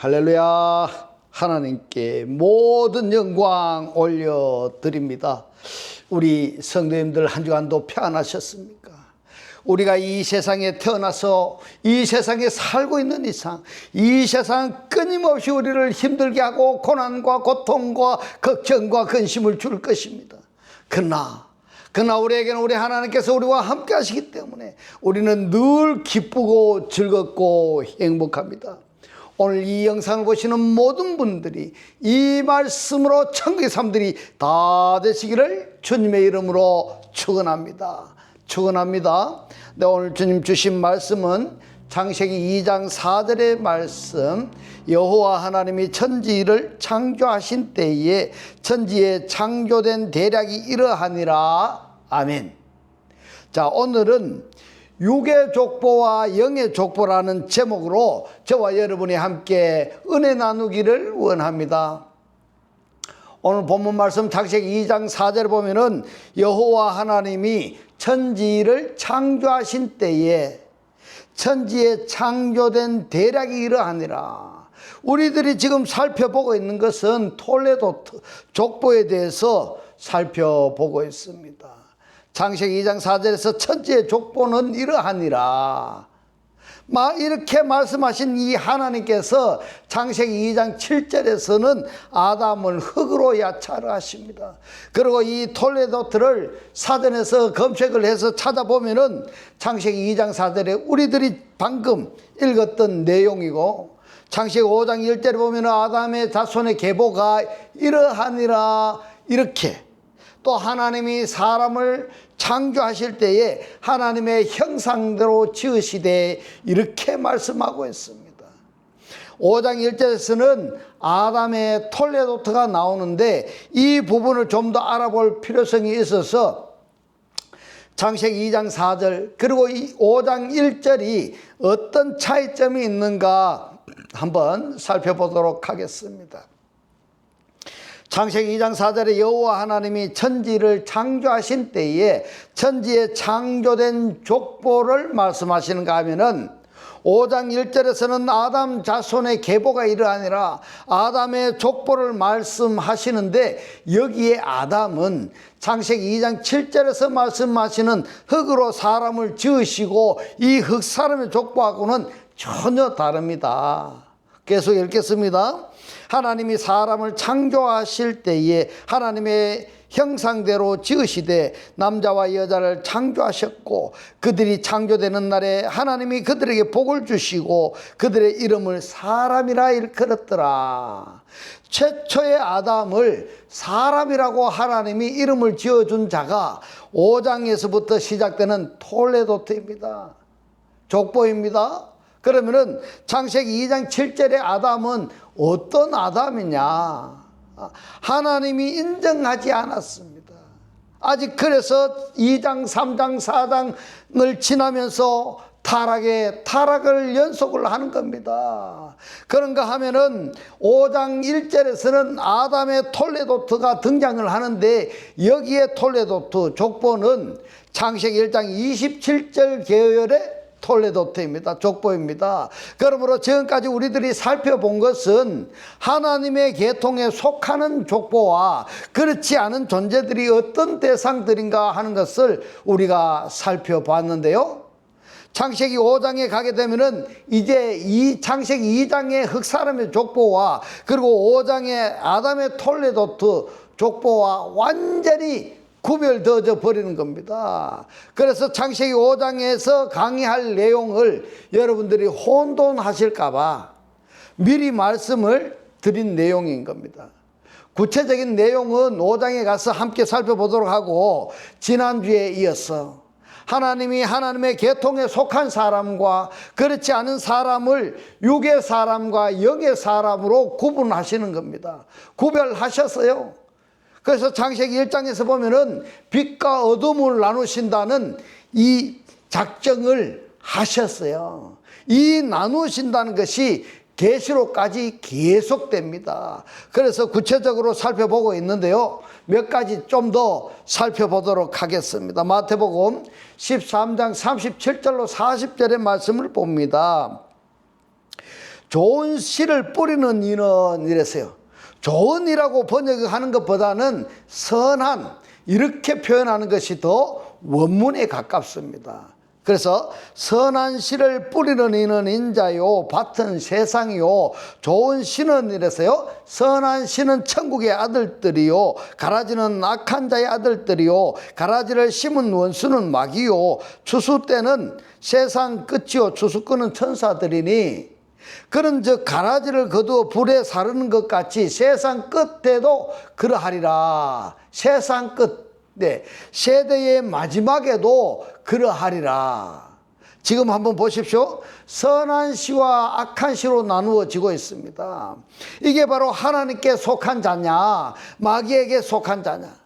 할렐루야. 하나님께 모든 영광 올려드립니다. 우리 성도님들 한 주간도 평안하셨습니까? 우리가 이 세상에 태어나서 이 세상에 살고 있는 이상 이 세상 끊임없이 우리를 힘들게 하고 고난과 고통과 걱정과 근심을 줄 것입니다. 그러나 우리에게는 우리 하나님께서 우리와 함께 하시기 때문에 우리는 늘 기쁘고 즐겁고 행복합니다. 오늘 이 영상을 보시는 모든 분들이 이 말씀으로 천국의 삶들이 다 되시기를 주님의 이름으로 축원합니다. 네, 오늘 주님 주신 말씀은 창세기 2장 4절의 말씀, 여호와 하나님이 천지를 창조하신 때에 천지에 창조된 대략이 이러하니라. 아멘. 자, 오늘은 육의 족보와 영의 족보라는 제목으로 저와 여러분이 함께 은혜 나누기를 원합니다. 오늘 본문 말씀 창세기 2장 4절에 보면은 여호와 하나님이 천지를 창조하신 때에 천지에 창조된 대략이 이러하니라. 우리들이 지금 살펴보고 있는 것은 톨레도 족보에 대해서 살펴보고 있습니다. 창세기 2장 4절에서 천지의 족보는 이러하니라. 이렇게 말씀하신 이 하나님께서 창세기 2장 7절에서는 아담을 흙으로 야차하십니다. 그리고 이 톨레도트를 사전에서 검색을 해서 찾아보면은 창세기 2장 4절에 우리들이 방금 읽었던 내용이고, 창세기 5장 1절에 보면은 아담의 자손의 계보가 이러하니라. 이렇게 또 하나님이 사람을 창조하실 때에 하나님의 형상대로 지으시되 이렇게 말씀하고 있습니다. 5장 1절에서는 아담의 톨레도트가 나오는데 이 부분을 좀 더 알아볼 필요성이 있어서 창세기 2장 4절 그리고 5장 1절이 어떤 차이점이 있는가 한번 살펴보도록 하겠습니다. 창세기 2장 4절에 여호와 하나님이 천지를 창조하신 때에 천지에 창조된 족보를 말씀하시는가 하면은 5장 1절에서는 아담 자손의 계보가 이러하니라. 아담의 족보를 말씀하시는데 여기에 아담은 창세기 2장 7절에서 말씀하시는 흙으로 사람을 지으시고 이 흙 사람의 족보하고는 전혀 다릅니다. 계속 읽겠습니다. 하나님이 사람을 창조하실 때에 하나님의 형상대로 지으시되 남자와 여자를 창조하셨고 그들이 창조되는 날에 하나님이 그들에게 복을 주시고 그들의 이름을 사람이라 일컬었더라. 최초의 아담을 사람이라고 하나님이 이름을 지어준 자가 5장에서부터 시작되는 톨레도트입니다. 족보입니다. 그러면은 창세기 2장 7절의 아담은 어떤 아담이냐? 하나님이 인정하지 않았습니다. 아직 그래서 2장, 3장, 4장을 지나면서 타락을 연속을 하는 겁니다. 그런가 하면은 5장 1절에서는 아담의 톨레도트가 등장을 하는데 여기에 톨레도트 족보는 창세기 1장 27절 계열의 톨레도트입니다. 족보입니다. 그러므로 지금까지 우리들이 살펴본 것은 하나님의 계통에 속하는 족보와 그렇지 않은 존재들이 어떤 대상들인가 하는 것을 우리가 살펴봤는데요. 창세기 5장에 가게 되면은 이제 이 창세기 2장의 흙사람의 족보와 그리고 5장의 아담의 톨레도트 족보와 완전히 구별되어져 버리는 겁니다. 그래서 창세기 5장에서 강의할 내용을 여러분들이 혼돈하실까봐 미리 말씀을 드린 내용인 겁니다. 구체적인 내용은 5장에 가서 함께 살펴보도록 하고 지난주에 이어서 하나님이 하나님의 계통에 속한 사람과 그렇지 않은 사람을 육의 사람과 영의 사람으로 구분하시는 겁니다. 구별하셨어요. 그래서 창세기 1장에서 보면은 빛과 어둠을 나누신다는 이 작정을 하셨어요. 이 나누신다는 것이 계시록까지 계속됩니다. 그래서 구체적으로 살펴보고 있는데요. 몇 가지 좀 더 살펴보도록 하겠습니다. 마태복음 13장 37절로 40절의 말씀을 봅니다. 좋은 씨를 뿌리는 이는 이랬어요. 좋은이라고 번역하는 것보다는 선한 이렇게 표현하는 것이 더 원문에 가깝습니다. 그래서 선한 씨를 뿌리는 이는 인자요 밭은 세상이요 좋은 씨는 이래서요 선한 씨는 천국의 아들들이요 가라지는 악한 자의 아들들이요 가라지를 심은 원수는 마귀요 추수 때는 세상 끝이요 추수 끄는 천사들이니 그런 저 가라지를 거두어 불에 사르는 것 같이 세상 끝에도 그러하리라. 세상 끝 네, 세대의 마지막에도 그러하리라. 지금 한번 보십시오. 선한 씨와 악한 씨로 나누어지고 있습니다. 이게 바로 하나님께 속한 자냐 마귀에게 속한 자냐,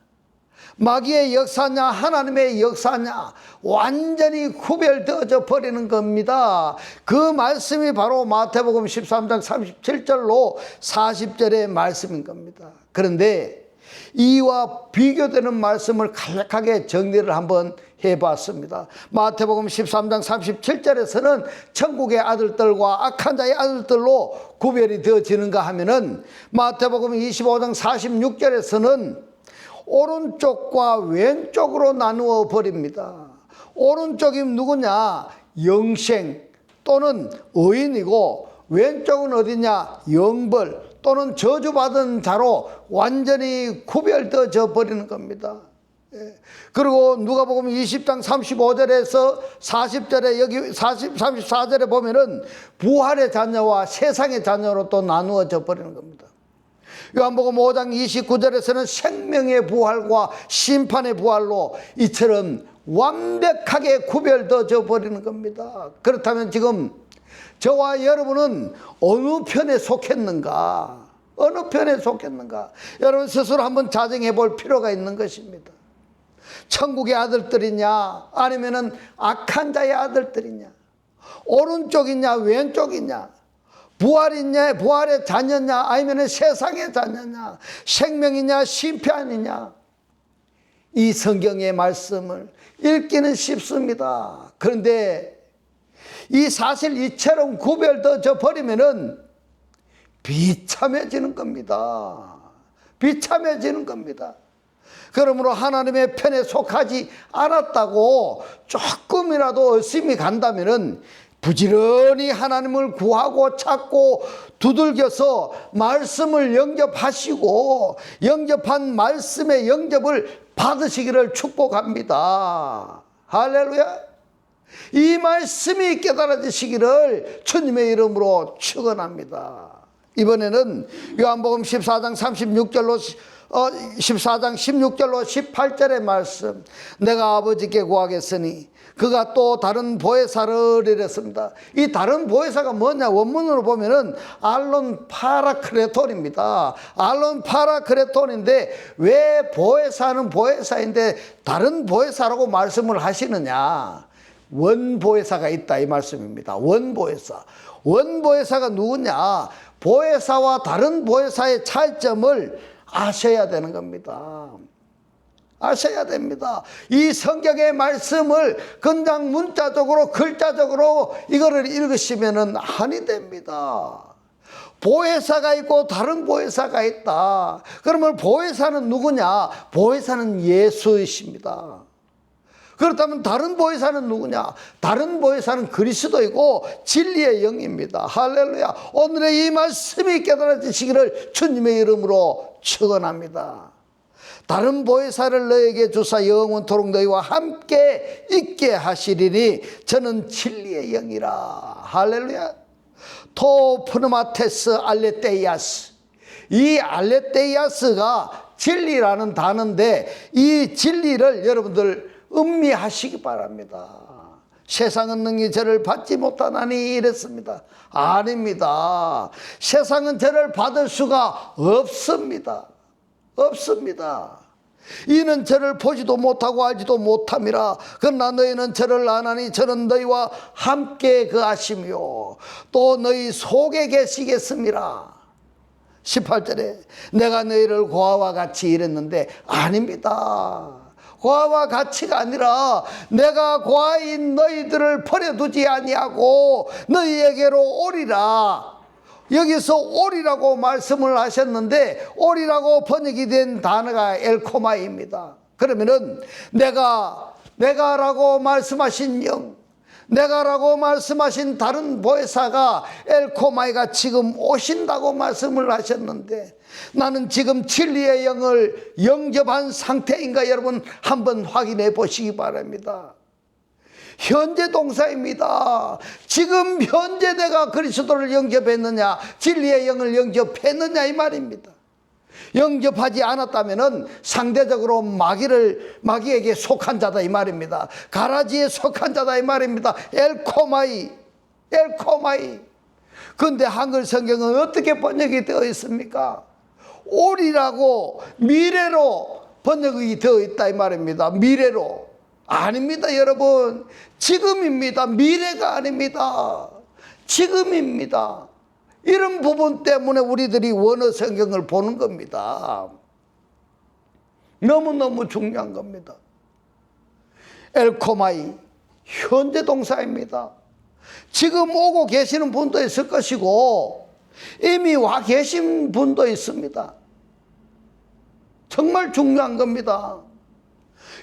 마귀의 역사냐 하나님의 역사냐 완전히 구별되어져 버리는 겁니다. 그 말씀이 바로 마태복음 13장 37절로 40절의 말씀인 겁니다. 그런데 이와 비교되는 말씀을 간략하게 정리를 한번 해봤습니다. 마태복음 13장 37절에서는 천국의 아들들과 악한 자의 아들들로 구별이 되어지는가 하면은 마태복음 25장 46절에서는 오른쪽과 왼쪽으로 나누어 버립니다. 오른쪽이 누구냐? 영생 또는 의인이고 왼쪽은 어디냐? 영벌 또는 저주받은 자로 완전히 구별되어져 버리는 겁니다. 그리고 누가복음 20장 35절에서 40절에 여기 34절에 보면은 부활의 자녀와 세상의 자녀로 또 나누어져 버리는 겁니다. 요한복음 5장 29절에서는 생명의 부활과 심판의 부활로 이처럼 완벽하게 구별되어져 버리는 겁니다. 그렇다면 지금 저와 여러분은 어느 편에 속했는가? 어느 편에 속했는가? 여러분 스스로 한번 자정해 볼 필요가 있는 것입니다. 천국의 아들들이냐 아니면은 악한 자의 아들들이냐, 오른쪽이냐 왼쪽이냐, 부활이냐 부활의 자녀냐 아니면 세상의 자녀냐, 생명이냐 심판이냐. 이 성경의 말씀을 읽기는 쉽습니다. 그런데 이 사실 이처럼 구별되어져 버리면은 비참해지는 겁니다. 비참해지는 겁니다. 그러므로 하나님의 편에 속하지 않았다고 조금이라도 의심이 간다면은 부지런히 하나님을 구하고 찾고 두들겨서 말씀을 영접하시고 영접한 말씀의 영접을 받으시기를 축복합니다. 할렐루야. 이 말씀이 깨달아지시기를 주님의 이름으로 축원합니다. 이번에는 요한복음 14장 36절로 14장 16절로 18절의 말씀, 내가 아버지께 구하겠으니 그가 또 다른 보혜사를 이랬습니다. 이 다른 보혜사가 뭐냐? 원문으로 보면은 알론 파라크레톤입니다. 알론 파라크레톤인데 왜 보혜사는 보혜사인데 다른 보혜사라고 말씀을 하시느냐? 원보혜사가 있다 이 말씀입니다. 원보혜사. 원보혜사가 누구냐? 보혜사와 다른 보혜사의 차이점을 아셔야 되는 겁니다. 아셔야 됩니다. 이 성경의 말씀을 그냥 문자적으로 글자적으로 이거를 읽으시면은 아니 됩니다. 보혜사가 있고 다른 보혜사가 있다. 그러면 보혜사는 누구냐? 보혜사는 예수이십니다. 그렇다면 다른 보혜사는 누구냐? 다른 보혜사는 그리스도이고 진리의 영입니다. 할렐루야. 오늘의 이 말씀이 깨달아지시기를 주님의 이름으로 축원합니다. 다른 보혜사를 너에게 주사 영원토록 너희와 함께 있게 하시리니 저는 진리의 영이라. 할렐루야. 토 프누마테스 알레테이아스. 이 알레테이아스가 진리라는 단어인데 이 진리를 여러분들 음미하시기 바랍니다. 세상은 능히 저를 받지 못하나니 이랬습니다. 아닙니다. 세상은 저를 받을 수가 없습니다. 없습니다. 이는 저를 보지도 못하고 알지도 못함이라. 그러나 너희는 저를 아나니 저는 너희와 함께 거하시며 또 너희 속에 계시겠습니다. 18절에 내가 너희를 고아와 같이 이랬는데 아닙니다. 고아와 같이가 아니라 내가 고아인 너희들을 버려두지 아니하고 너희에게로 오리라. 여기서 올이라고 말씀을 하셨는데 올이라고 번역이 된 단어가 엘코마이입니다. 그러면은 내가라고 말씀하신 영, 내가라고 말씀하신 다른 보혜사가 엘코마이가 지금 오신다고 말씀을 하셨는데 나는 지금 진리의 영을 영접한 상태인가 여러분 한번 확인해 보시기 바랍니다. 현재 동사입니다. 지금 현재 내가 그리스도를 영접했느냐, 진리의 영을 영접했느냐 이 말입니다. 영접하지 않았다면 상대적으로 마귀에게 속한 자다 이 말입니다. 가라지에 속한 자다 이 말입니다. 엘코마이. 그런데 한글 성경은 어떻게 번역이 되어 있습니까? 올이라고 미래로 번역이 되어 있다 이 말입니다. 미래로. 아닙니다 여러분. 지금입니다. 미래가 아닙니다. 지금입니다. 이런 부분 때문에 우리들이 원어 성경을 보는 겁니다. 너무너무 중요한 겁니다. 엘코마이 현재 동사입니다. 지금 오고 계시는 분도 있을 것이고 이미 와 계신 분도 있습니다. 정말 중요한 겁니다.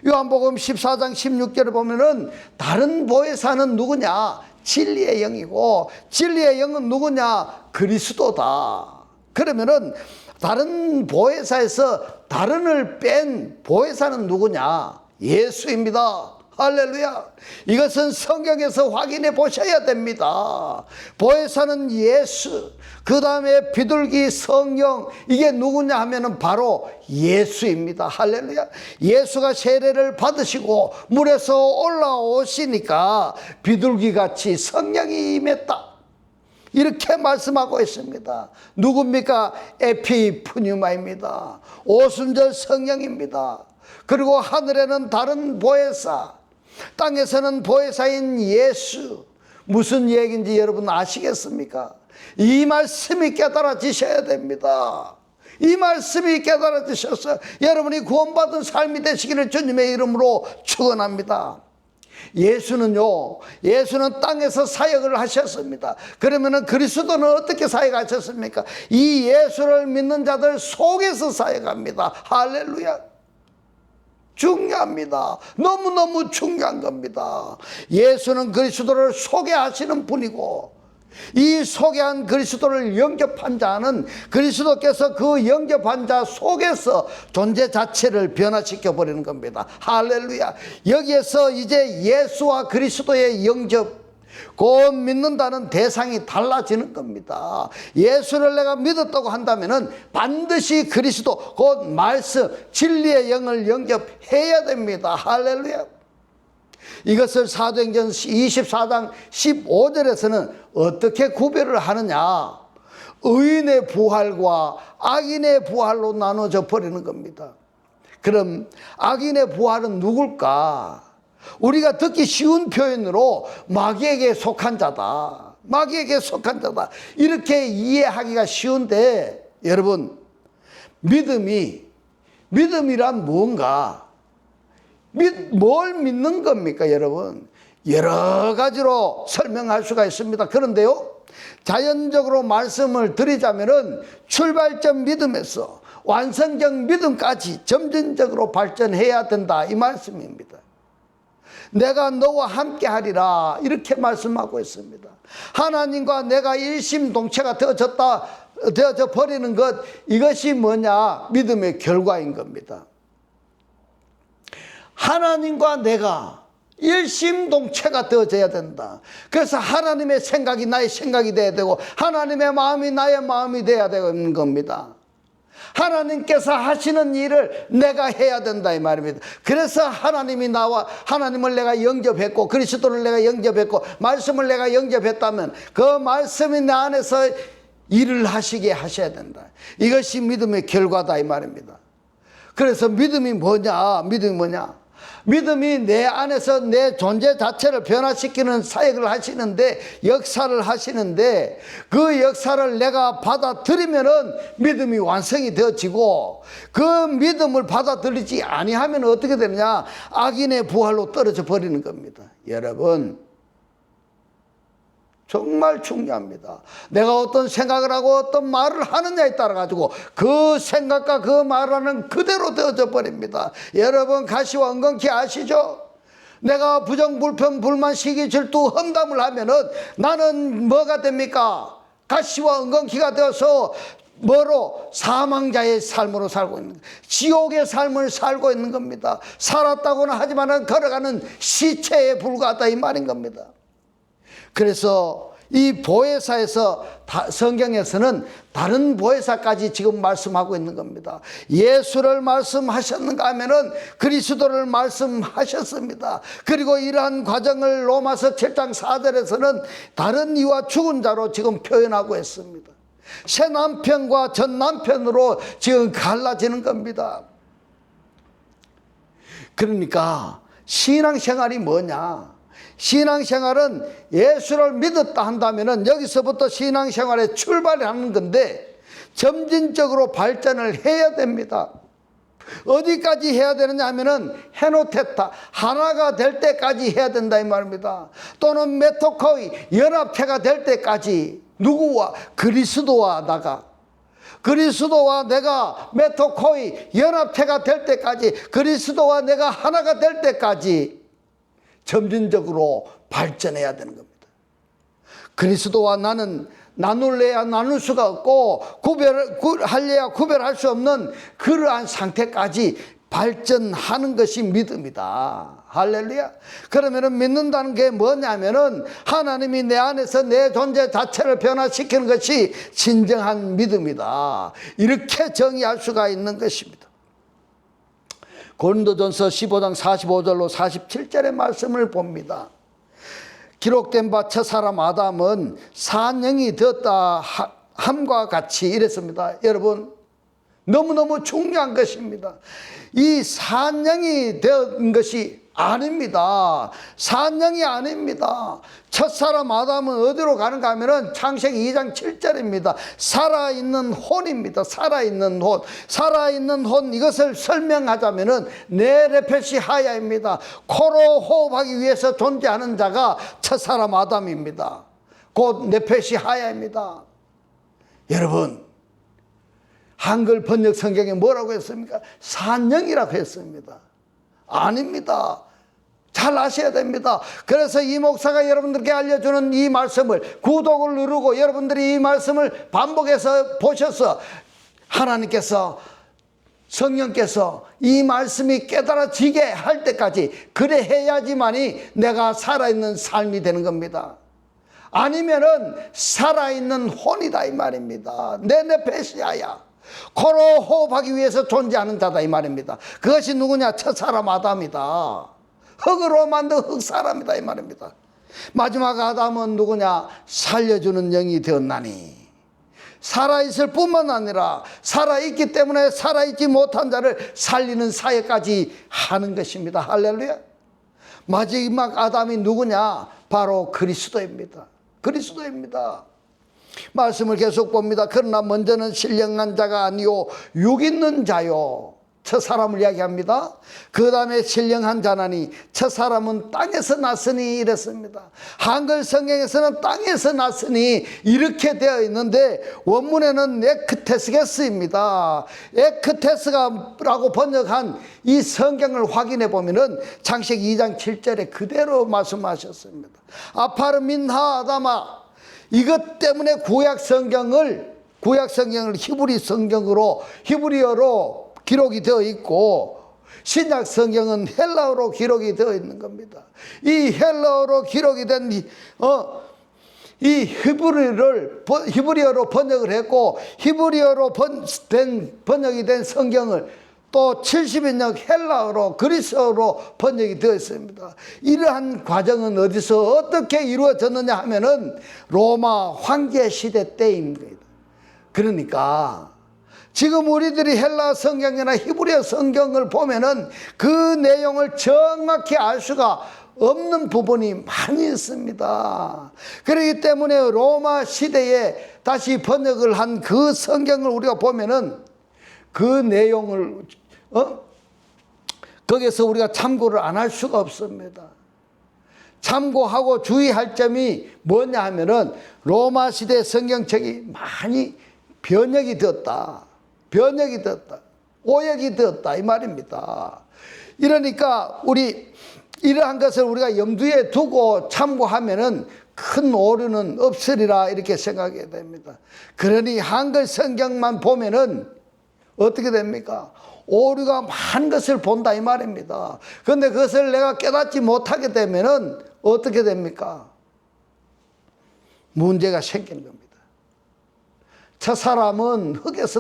요한복음 14장 16절을 보면은 다른 보혜사는 누구냐? 진리의 영이고 진리의 영은 누구냐? 그리스도다. 그러면은 다른 보혜사에서 다른을 뺀 보혜사는 누구냐? 예수입니다. 할렐루야. 이것은 성경에서 확인해 보셔야 됩니다. 보혜사는 예수, 그 다음에 비둘기, 성령, 이게 누구냐 하면은 바로 예수입니다. 할렐루야. 예수가 세례를 받으시고 물에서 올라오시니까 비둘기같이 성령이 임했다, 이렇게 말씀하고 있습니다. 누굽니까? 에피푸뉴마입니다. 오순절 성령입니다. 그리고 하늘에는 다른 보혜사, 땅에서는 보혜사인 예수. 무슨 얘기인지 여러분 아시겠습니까? 이 말씀이 깨달아지셔야 됩니다. 이 말씀이 깨달아지셔서 여러분이 구원받은 삶이 되시기를 주님의 이름으로 축원합니다. 예수는 땅에서 사역을 하셨습니다. 그러면은 그리스도는 어떻게 사역하셨습니까? 이 예수를 믿는 자들 속에서 사역합니다. 할렐루야. 중요합니다. 너무너무 중요한 겁니다. 예수는 그리스도를 소개하시는 분이고 이 소개한 그리스도를 영접한 자는 그리스도께서 그 영접한 자 속에서 존재 자체를 변화시켜 버리는 겁니다. 할렐루야. 여기에서 이제 예수와 그리스도의 영접, 곧 믿는다는 대상이 달라지는 겁니다. 예수를 내가 믿었다고 한다면 반드시 그리스도, 곧 말씀, 진리의 영을 영접해야 됩니다. 할렐루야. 이것을 사도행전 24장 15절에서는 어떻게 구별을 하느냐? 의인의 부활과 악인의 부활로 나눠져 버리는 겁니다. 그럼 악인의 부활은 누굴까? 우리가 듣기 쉬운 표현으로 마귀에게 속한 자다, 마귀에게 속한 자다, 이렇게 이해하기가 쉬운데 여러분, 믿음이란 뭔가? 뭘 믿는 겁니까 여러분? 여러 가지로 설명할 수가 있습니다. 그런데요, 자연적으로 말씀을 드리자면은 출발점 믿음에서 완성적 믿음까지 점진적으로 발전해야 된다, 이 말씀입니다. 내가 너와 함께 하리라, 이렇게 말씀하고 있습니다. 하나님과 내가 일심동체가 되어져 버리는 것, 이것이 뭐냐? 믿음의 결과인 겁니다. 하나님과 내가 일심동체가 되어져야 된다. 그래서 하나님의 생각이 나의 생각이 돼야 되고 하나님의 마음이 나의 마음이 돼야 되는 겁니다. 하나님께서 하시는 일을 내가 해야 된다, 이 말입니다. 그래서 하나님을 내가 영접했고 그리스도를 내가 영접했고 말씀을 내가 영접했다면 그 말씀이 내 안에서 일을 하시게 하셔야 된다. 이것이 믿음의 결과다, 이 말입니다. 그래서 믿음이 뭐냐? 믿음이 내 안에서 내 존재 자체를 변화시키는 사역을 하시는데, 역사를 하시는데, 그 역사를 내가 받아들이면은 믿음이 완성이 되어지고, 그 믿음을 받아들이지 아니하면 어떻게 되느냐? 악인의 부활로 떨어져 버리는 겁니다. 여러분, 정말 중요합니다. 내가 어떤 생각을 하고 어떤 말을 하느냐에 따라 가지고 그 생각과 그 말하는 그대로 되어져 버립니다. 여러분 가시와 은근히 아시죠? 내가 부정, 불편, 불만, 시기, 질투, 험담을 하면은 나는 뭐가 됩니까? 가시와 은근히가 되어서 뭐로? 사망자의 삶으로 살고 있는 거예요. 지옥의 삶을 살고 있는 겁니다. 살았다고는 하지만은 걸어가는 시체에 불과하다 이 말인 겁니다. 그래서 이 보혜사에서 성경에서는 다른 보혜사까지 지금 말씀하고 있는 겁니다. 예수를 말씀하셨는가 하면은 그리스도를 말씀하셨습니다. 그리고 이러한 과정을 로마서 7장 4절에서는 다른 이와 죽은 자로 지금 표현하고 있습니다. 새 남편과 전 남편으로 지금 갈라지는 겁니다. 그러니까 신앙생활이 뭐냐? 신앙생활은 예수를 믿었다 한다면 여기서부터 신앙생활에 출발하는 건데 점진적으로 발전을 해야 됩니다. 어디까지 해야 되느냐 하면은 헤노테타, 하나가 될 때까지 해야 된다 이 말입니다. 또는 메토코이, 연합체가 될 때까지. 누구와? 그리스도와 나가. 그리스도와 내가 메토코이, 연합체가 될 때까지, 그리스도와 내가 하나가 될 때까지 점진적으로 발전해야 되는 겁니다. 그리스도와 나는 나눌래야 나눌 수가 없고 구별할래야 구별할 수 없는 그러한 상태까지 발전하는 것이 믿음이다. 할렐루야. 그러면은 믿는다는 게 뭐냐면은 하나님이 내 안에서 내 존재 자체를 변화시키는 것이 진정한 믿음이다. 이렇게 정의할 수가 있는 것입니다. 고린도전서 15장 45절로 47절의 말씀을 봅니다. 기록된 바 첫사람 아담은 산영이 되었다 함과 같이 이랬습니다. 여러분 너무너무 중요한 것입니다. 이 산영이 된 것이 아닙니다. 산영이 아닙니다. 첫사람 아담은 어디로 가는가 하면은 창세기 2장 7절입니다. 살아있는 혼입니다. 살아있는 혼. 살아있는 혼 이것을 설명하자면은 네레펫이 하야입니다. 코로 호흡하기 위해서 존재하는 자가 첫사람 아담입니다. 곧 네펫이 하야입니다. 여러분 한글 번역 성경에 뭐라고 했습니까? 산영이라고 했습니다. 아닙니다. 잘 아셔야 됩니다. 그래서 이 목사가 여러분들께 알려주는 이 말씀을 구독을 누르고 여러분들이 이 말씀을 반복해서 보셔서 하나님께서 성령께서 이 말씀이 깨달아지게 할 때까지 그래 해야지만이 내가 살아있는 삶이 되는 겁니다. 아니면은 살아있는 혼이다 이 말입니다. 네페시아야. 코로 호흡하기 위해서 존재하는 자다 이 말입니다. 그것이 누구냐? 첫사람 아담이다. 흙으로 만든 흙사람이다 이 말입니다. 마지막 아담은 누구냐? 살려주는 영이 되었나니. 살아있을 뿐만 아니라 살아있기 때문에 살아있지 못한 자를 살리는 사역까지 하는 것입니다. 할렐루야. 마지막 아담이 누구냐? 바로 그리스도입니다. 그리스도입니다. 말씀을 계속 봅니다. 그러나 먼저는 신령한 자가 아니요 육 있는 자요. 첫사람을 이야기합니다. 그 다음에 신령한 자나니 첫사람은 땅에서 났으니 이랬습니다. 한글 성경에서는 땅에서 났으니 이렇게 되어 있는데 원문에는 에크테스게스입니다. 에크테스가라고 번역한 이 성경을 확인해 보면은 창세기 2장 7절에 그대로 말씀하셨습니다. 아파르민하 아다마. 이것 때문에 구약 성경을 히브리 성경으로 히브리어로 기록이 되어 있고 신약 성경은 헬라어로 기록이 되어 있는 겁니다. 이 헬라어로 기록이 된 이 히브리어로 번역을 했고 히브리어로 번역이 된 성경을 또 70인역 헬라어로 그리스어로 번역이 되어 있습니다. 이러한 과정은 어디서 어떻게 이루어졌느냐 하면은 로마 황제 시대 때입니다. 그러니까 지금 우리들이 헬라 성경이나 히브리어 성경을 보면은 그 내용을 정확히 알 수가 없는 부분이 많이 있습니다. 그렇기 때문에 로마 시대에 다시 번역을 한 그 성경을 우리가 보면은 그 내용을 거기서 우리가 참고를 안 할 수가 없습니다. 참고하고 주의할 점이 뭐냐 하면은 로마 시대 성경책이 많이 변역이 되었다. 변역이 되었다. 오역이 되었다. 이 말입니다. 이러니까 우리 이러한 것을 우리가 염두에 두고 참고하면은 큰 오류는 없으리라 이렇게 생각해야 됩니다. 그러니 한글 성경만 보면은 어떻게 됩니까? 오류가 많은 것을 본다 이 말입니다. 그런데 그것을 내가 깨닫지 못하게 되면은 어떻게 됩니까? 문제가 생기는 겁니다. 첫사람은 흙에서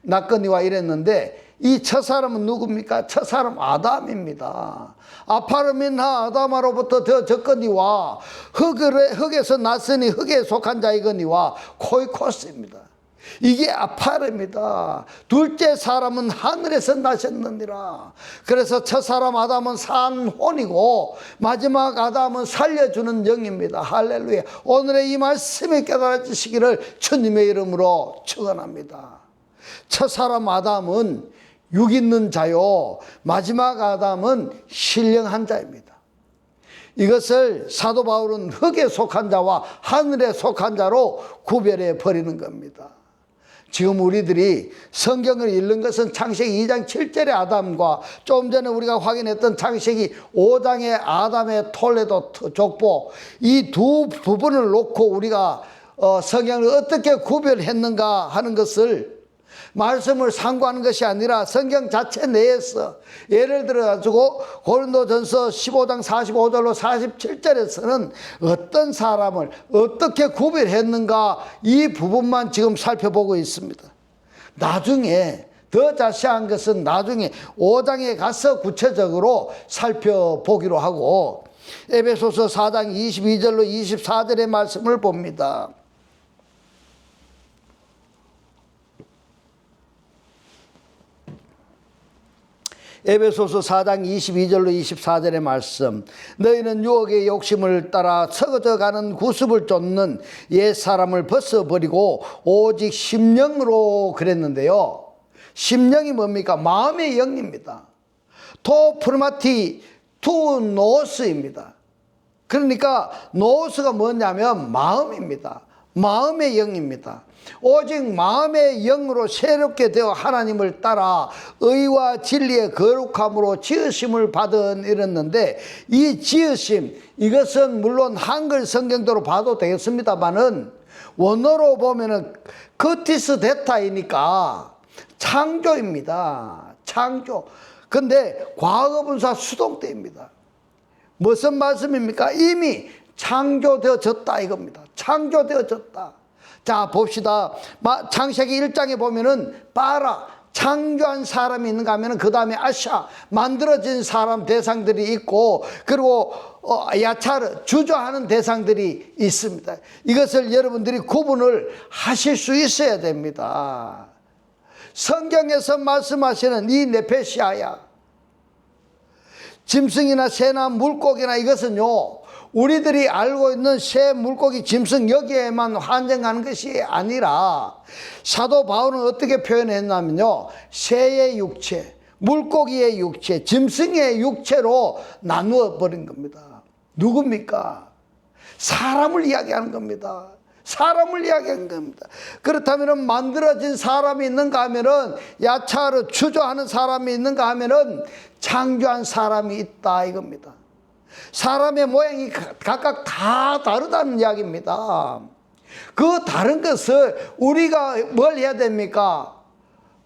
났거니와 이랬는데 이 첫사람은 누굽니까? 첫사람 아담입니다. 아파르민하 아담아로부터 졌거니와 흙에서 났으니 흙에 속한 자이거니와 코이코스입니다. 이게 아파르입니다. 둘째 사람은 하늘에서 나셨느니라. 그래서 첫사람 아담은 산 혼이고 마지막 아담은 살려주는 영입니다. 할렐루야. 오늘의 이 말씀이 깨달아지시기를 주님의 이름으로 축원합니다. 첫사람 아담은 육 있는 자요, 마지막 아담은 신령한 자입니다. 이것을 사도 바울은 흙에 속한 자와 하늘에 속한 자로 구별해 버리는 겁니다. 지금 우리들이 성경을 읽는 것은 창세기 2장 7절의 아담과 좀 전에 우리가 확인했던 창세기 5장의 아담의 톨레도 족보, 이 두 부분을 놓고 우리가 성경을 어떻게 구별했는가 하는 것을 말씀을 상고하는 것이 아니라 성경 자체 내에서, 예를 들어 가지고 고린도전서 15장 45절로 47절에서는 어떤 사람을 어떻게 구별했는가 이 부분만 지금 살펴보고 있습니다. 나중에 더 자세한 것은 나중에 5장에 가서 구체적으로 살펴보기로 하고, 에베소서 4장 22절로 24절의 말씀을 봅니다. 에베소서 4장 22절로 24절의 말씀. 너희는 유혹의 욕심을 따라 썩어져가는 구습을 쫓는 옛사람을 벗어버리고 오직 심령으로 그랬는데요. 심령이 뭡니까? 마음의 영입니다. 토 프르마티 투 노스입니다. 그러니까 노스가 뭐냐면 마음입니다. 마음의 영입니다. 오직 마음의 영으로 새롭게 되어 하나님을 따라 의와 진리의 거룩함으로 지으심을 받은 이랬는데, 이 지으심, 이것은 물론 한글 성경대로 봐도 되겠습니다만은 원어로 보면은 커티스 데타이니까 창조입니다. 창조. 근데 과거분사 수동태입니다. 무슨 말씀입니까? 이미 창조되어졌다 이겁니다. 창조되어졌다. 자, 봅시다. 창세기 1장에 보면은 빠라, 창조한 사람이 있는가 하면은 그 다음에 아샤, 만들어진 사람 대상들이 있고, 그리고 야차르, 주저하는 대상들이 있습니다. 이것을 여러분들이 구분을 하실 수 있어야 됩니다. 성경에서 말씀하시는 이 네페시아야, 짐승이나 새나 물고기나 이것은요, 우리들이 알고 있는 새, 물고기, 짐승 여기에만 한정하는 것이 아니라 사도 바울은 어떻게 표현했냐면요, 새의 육체, 물고기의 육체, 짐승의 육체로 나누어 버린 겁니다. 누굽니까? 사람을 이야기하는 겁니다. 사람을 이야기하는 겁니다. 그렇다면 만들어진 사람이 있는가 하면은, 야차르 주저하는 사람이 있는가 하면은 창조한 사람이 있다 이겁니다. 사람의 모양이 각각 다 다르다는 이야기입니다. 그 다른 것을 우리가 뭘 해야 됩니까?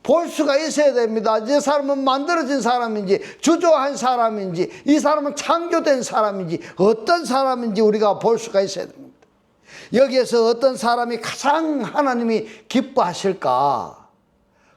볼 수가 있어야 됩니다. 이 사람은 만들어진 사람인지 주저한 사람인지 이 사람은 창조된 사람인지 어떤 사람인지 우리가 볼 수가 있어야 됩니다. 여기에서 어떤 사람이 가장 하나님이 기뻐하실까?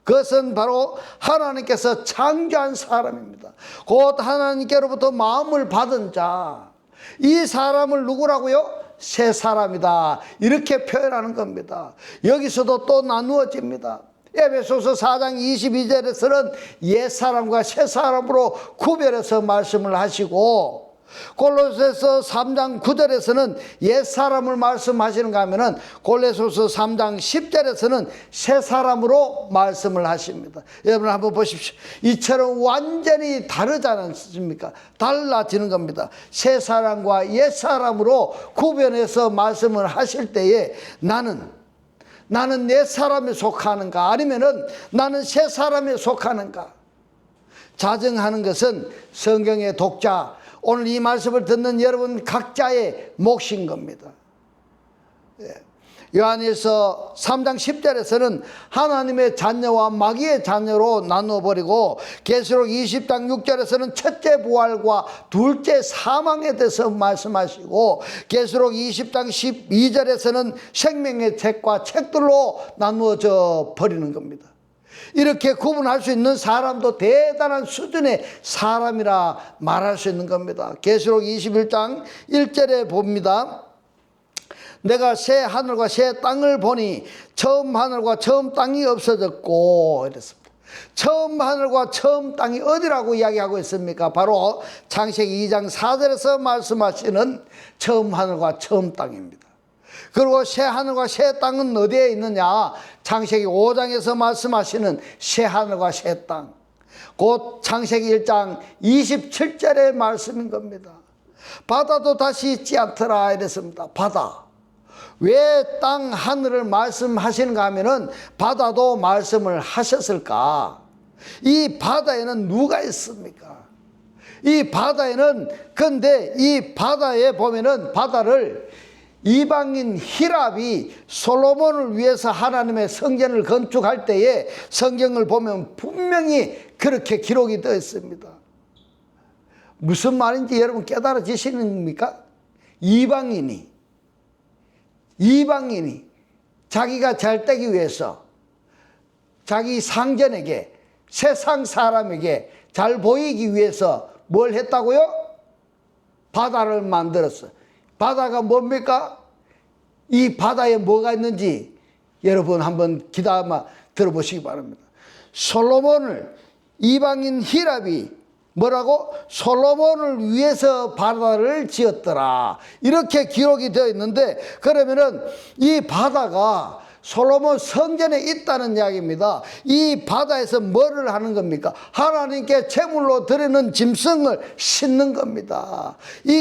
그것은 바로 하나님께서 창조한 사람입니다. 곧 하나님께로부터 마음을 받은 자, 이 사람을 누구라고요? 새 사람이다, 이렇게 표현하는 겁니다. 여기서도 또 나누어집니다. 에베소서 4장 22절에서는 옛사람과 새사람으로 구별해서 말씀을 하시고, 골로새서 3장 9절에서는 옛사람을 말씀하시는가 하면은 골로새서 3장 10절에서는 새사람으로 말씀을 하십니다. 여러분 한번 보십시오. 이처럼 완전히 다르지 않습니까? 달라지는 겁니다. 새사람과 옛사람으로 구별해서 말씀을 하실 때에 나는 옛사람에 속하는가 아니면은 나는 새사람에 속하는가 자정하는 것은 성경의 독자, 오늘 이 말씀을 듣는 여러분 각자의 몫인 겁니다. 요한일서 3장 10절에서는 하나님의 자녀와 마귀의 자녀로 나누어버리고 계시록 20장 6절에서는 첫째 부활과 둘째 사망에 대해서 말씀하시고 계시록 20장 12절에서는 생명의 책과 책들로 나누어져 버리는 겁니다. 이렇게 구분할 수 있는 사람도 대단한 수준의 사람이라 말할 수 있는 겁니다. 계시록 21장 1절에 봅니다. 내가 새 하늘과 새 땅을 보니 처음 하늘과 처음 땅이 없어졌고 이랬습니다. 처음 하늘과 처음 땅이 어디라고 이야기하고 있습니까? 바로 창세기 2장 4절에서 말씀하시는 처음 하늘과 처음 땅입니다. 그리고 새 하늘과 새 땅은 어디에 있느냐? 창세기 5장에서 말씀하시는 새 하늘과 새 땅, 곧 창세기 1장 27절의 말씀인 겁니다. 바다도 다시 있지 않더라 이랬습니다. 바다. 왜 땅 하늘을 말씀하시는가 하면은 바다도 말씀을 하셨을까? 이 바다에는 누가 있습니까? 이 바다에는, 근데 이 바다에 보면은 바다를 이방인 히랍이 솔로몬을 위해서 하나님의 성전을 건축할 때에 성경을 보면 분명히 그렇게 기록이 되어 있습니다. 무슨 말인지 여러분 깨달아지시는입니까? 이방인이 자기가 잘 되기 위해서 자기 상전에게, 세상 사람에게 잘 보이기 위해서 뭘 했다고요? 바다를 만들었어요. 바다가 뭡니까? 이 바다에 뭐가 있는지 여러분 한번 귀담아 들어보시기 바랍니다. 솔로몬을, 이방인 히랍이 뭐라고? 솔로몬을 위해서 바다를 지었더라. 이렇게 기록이 되어 있는데, 그러면은 이 바다가 솔로몬 성전에 있다는 이야기입니다. 이 바다에서 뭐를 하는 겁니까? 하나님께 제물로 드리는 짐승을 싣는 겁니다.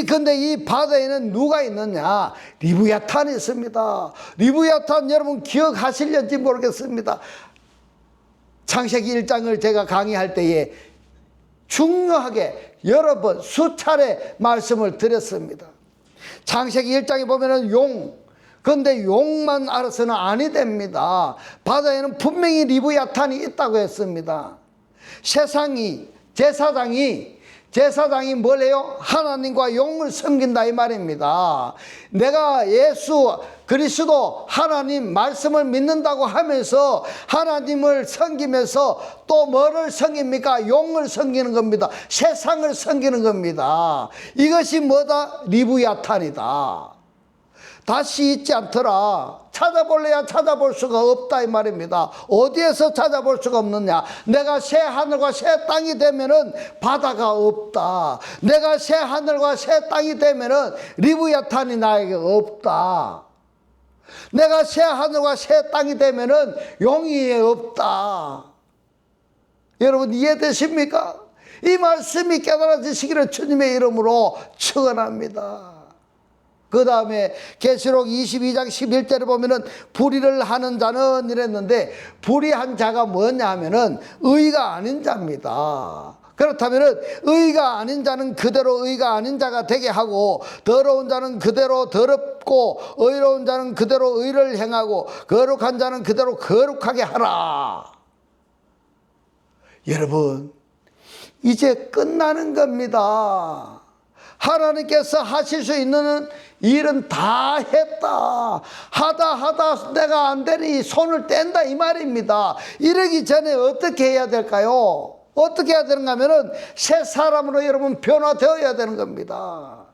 근데 이 바다에는 누가 있느냐? 리브야탄이 있습니다. 리브야탄 여러분 기억하실는지 모르겠습니다. 창세기 1장을 제가 강의할 때에 중요하게 여러 번 수차례 말씀을 드렸습니다. 창세기 1장에 보면은 그런데 용만 알아서는 아니 됩니다. 바다에는 분명히 리브야탄이 있다고 했습니다. 제사장이 뭘 해요? 하나님과 용을 섬긴다 이 말입니다. 내가 예수 그리스도 하나님 말씀을 믿는다고 하면서 하나님을 섬기면서 또 뭐를 섬깁니까? 용을 섬기는 겁니다. 세상을 섬기는 겁니다. 이것이 뭐다? 리브야탄이다. 다시 있지 않더라. 찾아볼래야 찾아볼 수가 없다 이 말입니다. 어디에서 찾아볼 수가 없느냐? 내가 새 하늘과 새 땅이 되면은 바다가 없다. 내가 새 하늘과 새 땅이 되면은 리브야탄이 나에게 없다. 내가 새 하늘과 새 땅이 되면은 용이 없다. 여러분 이해되십니까? 이 말씀이 깨달아지시기를 주님의 이름으로 축원합니다. 그 다음에 계시록 22장 11절에 보면은 불의를 하는 자는 이랬는데, 불의한 자가 뭐냐 하면은 의가 아닌 자입니다. 그렇다면은 의가 아닌 자는 그대로 의가 아닌 자가 되게 하고, 더러운 자는 그대로 더럽고, 의로운 자는 그대로 의를 행하고, 거룩한 자는 그대로 거룩하게 하라. 여러분 이제 끝나는 겁니다. 하나님께서 하실 수 있는 일은 다 했다. 하다 내가 안 되니 손을 뗀다 이 말입니다. 이러기 전에 어떻게 해야 될까요? 어떻게 해야 되는가 하면은 새 사람으로 여러분 변화되어야 되는 겁니다.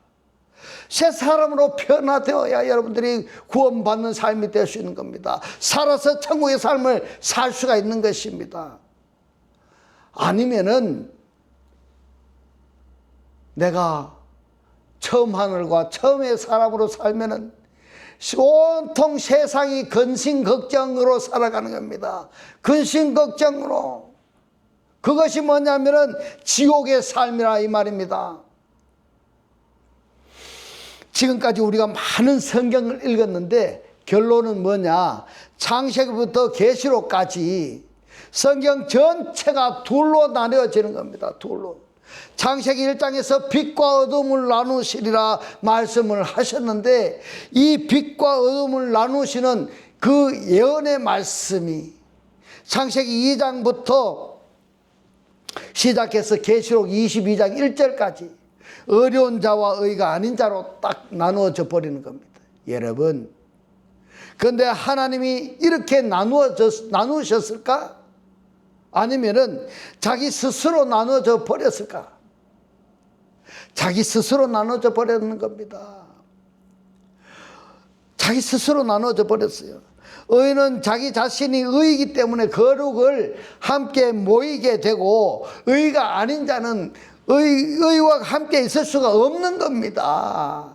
새 사람으로 변화되어야 여러분들이 구원받는 삶이 될 수 있는 겁니다. 살아서 천국의 삶을 살 수가 있는 것입니다. 아니면은 내가 처음 하늘과 처음의 사람으로 살면은 온통 세상이 근심 걱정으로 살아가는 겁니다. 근심 걱정으로. 그것이 뭐냐면은 지옥의 삶이라 이 말입니다. 지금까지 우리가 많은 성경을 읽었는데 결론은 뭐냐? 창세기부터 계시록까지 성경 전체가 둘로 나뉘어지는 겁니다. 둘로. 창세기 1장에서 빛과 어둠을 나누시리라 말씀을 하셨는데, 이 빛과 어둠을 나누시는 그 예언의 말씀이 창세기 2장부터 시작해서 계시록 22장 1절까지 어려운 자와 의가 아닌 자로 딱 나누어져 버리는 겁니다. 여러분, 그런데 하나님이 이렇게 나누셨을까? 아니면은 자기 스스로 나눠져 버렸을까? 자기 스스로 나눠져 버렸는 겁니다. 자기 스스로 나눠져 버렸어요. 의는 자기 자신이 의이기 때문에 거룩을 함께 모이게 되고, 의가 아닌 자는 의와 함께 있을 수가 없는 겁니다.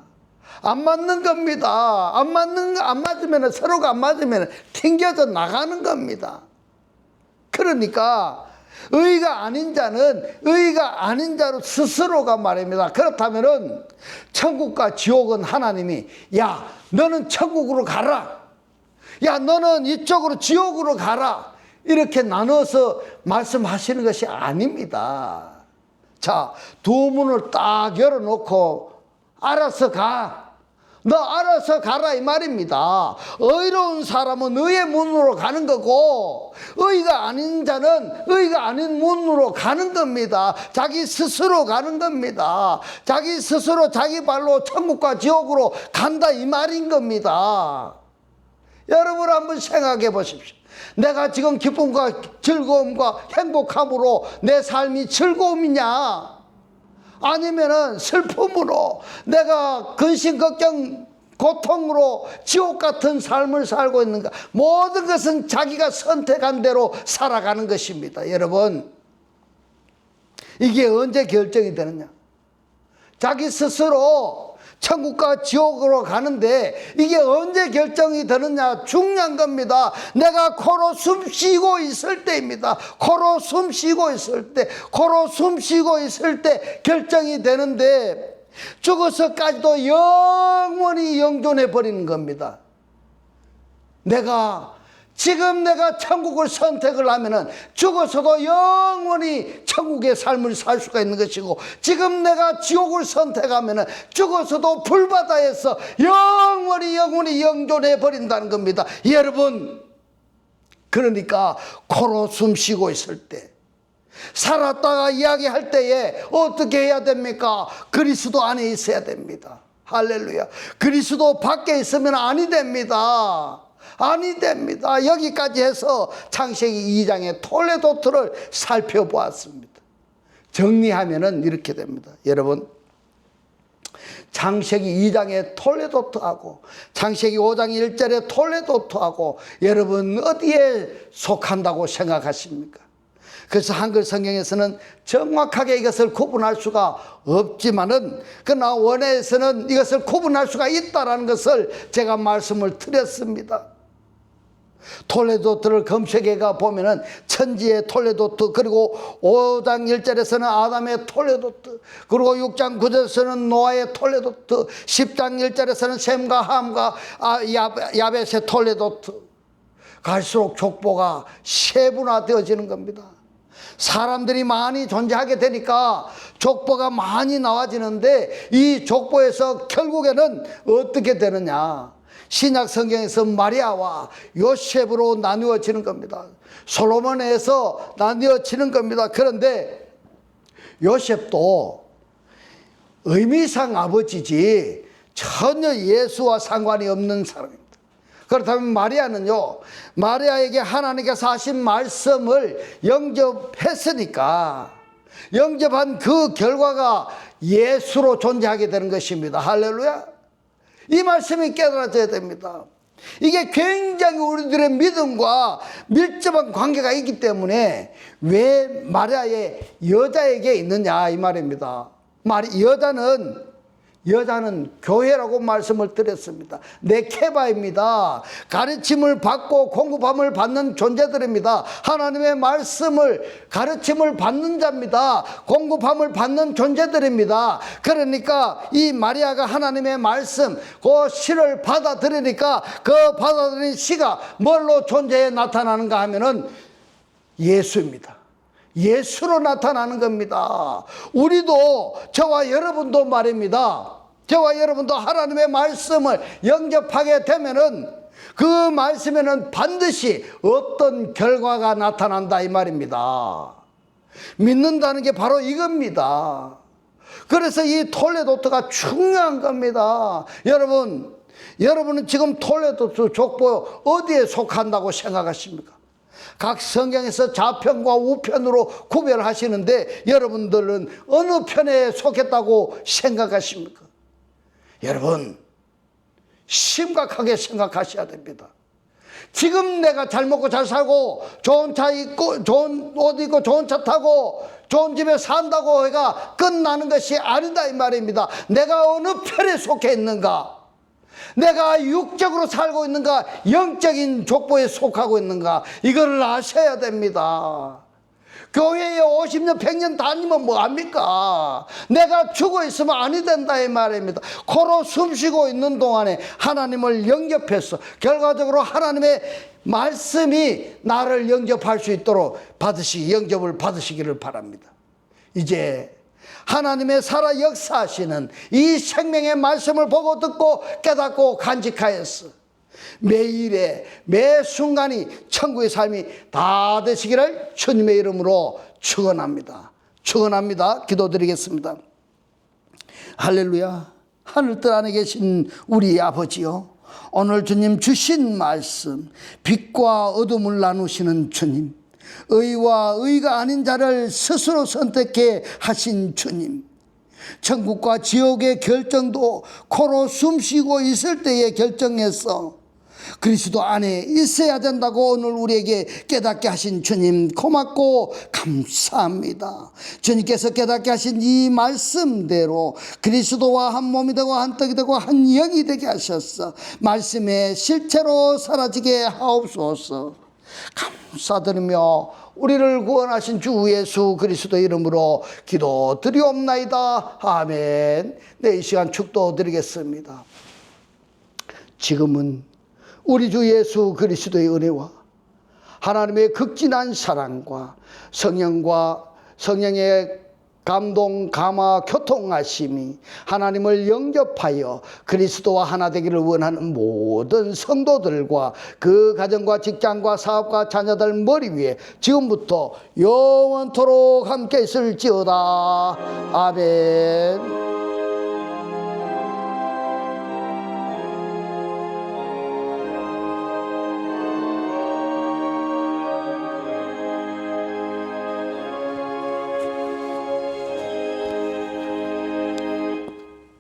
안 맞는 겁니다. 안 맞으면, 서로가 안 맞으면 튕겨져 나가는 겁니다. 그러니까 의가 아닌 자는 의가 아닌 자로 스스로가 말입니다. 그렇다면은 천국과 지옥은 하나님이, 야, 너는 천국으로 가라, 야, 너는 이쪽으로 지옥으로 가라, 이렇게 나눠서 말씀하시는 것이 아닙니다. 자, 두 문을 딱 열어놓고 알아서 가, 너 알아서 가라 이 말입니다. 의로운 사람은 의의 문으로 가는 거고, 의가 아닌 자는 의가 아닌 문으로 가는 겁니다. 자기 스스로 가는 겁니다. 자기 스스로 자기 발로 천국과 지옥으로 간다 이 말인 겁니다. 여러분 한번 생각해 보십시오. 내가 지금 기쁨과 즐거움과 행복함으로 내 삶이 즐거움이냐, 아니면은 슬픔으로, 내가 근심 걱정 고통으로 지옥 같은 삶을 살고 있는가? 모든 것은 자기가 선택한 대로 살아가는 것입니다. 여러분, 이게 언제 결정이 되느냐? 자기 스스로 천국과 지옥으로 가는데 이게 언제 결정이 되느냐? 중요한 겁니다. 내가 코로 숨 쉬고 있을 때입니다. 코로 숨 쉬고 있을 때, 코로 숨 쉬고 있을 때 결정이 되는데, 죽어서까지도 영원히 영존해 버리는 겁니다. 지금 내가 천국을 선택을 하면은 죽어서도 영원히 천국의 삶을 살 수가 있는 것이고, 지금 내가 지옥을 선택하면은 죽어서도 불바다에서 영원히 영존해 버린다는 겁니다. 여러분, 그러니까 코로 숨 쉬고 있을 때, 살았다가 이야기할 때에 어떻게 해야 됩니까? 그리스도 안에 있어야 됩니다. 할렐루야. 그리스도 밖에 있으면 아니 됩니다. 아니 됩니다. 여기까지 해서 창세기 2장의 톨레도트를 살펴보았습니다. 정리하면은 이렇게 됩니다. 여러분, 창세기 2장의 톨레도트하고 창세기 5장 1절의 톨레도트하고 여러분 어디에 속한다고 생각하십니까? 그래서 한글 성경에서는 정확하게 이것을 구분할 수가 없지만은, 그러나 원어에서는 이것을 구분할 수가 있다는 것을 제가 말씀을 드렸습니다. 톨레도트를 검색해가 보면은 천지의 톨레도트, 그리고 5장 1절에서는 아담의 톨레도트, 그리고 6장 9절에서는 노아의 톨레도트, 10장 1절에서는 셈과 함과 야벳의 톨레도트. 갈수록 족보가 세분화되어지는 겁니다. 사람들이 많이 존재하게 되니까 족보가 많이 나와지는데, 이 족보에서 결국에는 어떻게 되느냐? 신약 성경에서 마리아와 요셉으로 나누어지는 겁니다. 솔로몬에서 나누어지는 겁니다. 그런데 요셉도 의미상 아버지지 전혀 예수와 상관이 없는 사람입니다. 그렇다면 마리아는요, 마리아에게 하나님께서 하신 말씀을 영접했으니까 영접한 그 결과가 예수로 존재하게 되는 것입니다. 할렐루야. 이 말씀이 깨달아져야 됩니다. 이게 굉장히 우리들의 믿음과 밀접한 관계가 있기 때문에 왜 마리아의 여자에게 있느냐 이 말입니다. 여자는 여자는 교회라고 말씀을 드렸습니다. 네케바입니다. 가르침을 받고 공급함을 받는 존재들입니다. 하나님의 말씀을 가르침을 받는 자입니다. 공급함을 받는 존재들입니다. 그러니까 이 마리아가 하나님의 말씀 그 시를 받아들이니까 그 받아들인 시가 뭘로 존재에 나타나는가 하면은 예수입니다. 예수로 나타나는 겁니다. 우리도 저와 여러분도 말입니다. 저와 여러분도 하나님의 말씀을 영접하게 되면은 그 말씀에는 반드시 어떤 결과가 나타난다 이 말입니다. 믿는다는 게 바로 이겁니다. 그래서 이 톨레도트가 중요한 겁니다. 여러분은 지금 톨레도트 족보 어디에 속한다고 생각하십니까? 각 성경에서 좌편과 우편으로 구별하시는데 여러분들은 어느 편에 속했다고 생각하십니까? 여러분, 심각하게 생각하셔야 됩니다. 지금 내가 잘 먹고 잘 살고 좋은 차 입고 좋은 옷 입고 좋은 차 타고 좋은 집에 산다고 해가 끝나는 것이 아니다 이 말입니다. 내가 어느 편에 속해 있는가? 내가 육적으로 살고 있는가 영적인 족보에 속하고 있는가 이거를 아셔야 됩니다. 교회에 50년 100년 다니면 뭐합니까? 내가 죽어 있으면 아니 된다 이 말입니다. 코로 숨쉬고 있는 동안에 하나님을 영접해서 결과적으로 하나님의 말씀이 나를 영접할 수 있도록 영접을 받으시기를 바랍니다. 이제 하나님의 살아 역사하시는 이 생명의 말씀을 보고 듣고 깨닫고 간직하였어 매일의 매 순간이 천국의 삶이 다 되시기를 주님의 이름으로 축원합니다. 축원합니다. 기도드리겠습니다. 할렐루야. 하늘뜰 안에 계신 우리 아버지요, 오늘 주님 주신 말씀, 빛과 어둠을 나누시는 주님, 의와 의가 아닌 자를 스스로 선택해 하신 주님, 천국과 지옥의 결정도 코로 숨쉬고 있을 때에 결정해서 그리스도 안에 있어야 된다고 오늘 우리에게 깨닫게 하신 주님 고맙고 감사합니다. 주님께서 깨닫게 하신 이 말씀대로 그리스도와 한 몸이 되고 한 떡이 되고 한 영이 되게 하셨어 말씀의 실체로 사라지게 하옵소서. 감사드리며 우리를 구원하신 주 예수 그리스도 이름으로 기도드리옵나이다. 아멘. 네, 이 시간 축도드리겠습니다. 지금은 우리 주 예수 그리스도의 은혜와 하나님의 극진한 사랑과 성령의 감동, 감화, 교통하심이 하나님을 영접하여 그리스도와 하나 되기를 원하는 모든 성도들과 그 가정과 직장과 사업과 자녀들 머리 위에 지금부터 영원토록 함께 있을지어다. 아멘.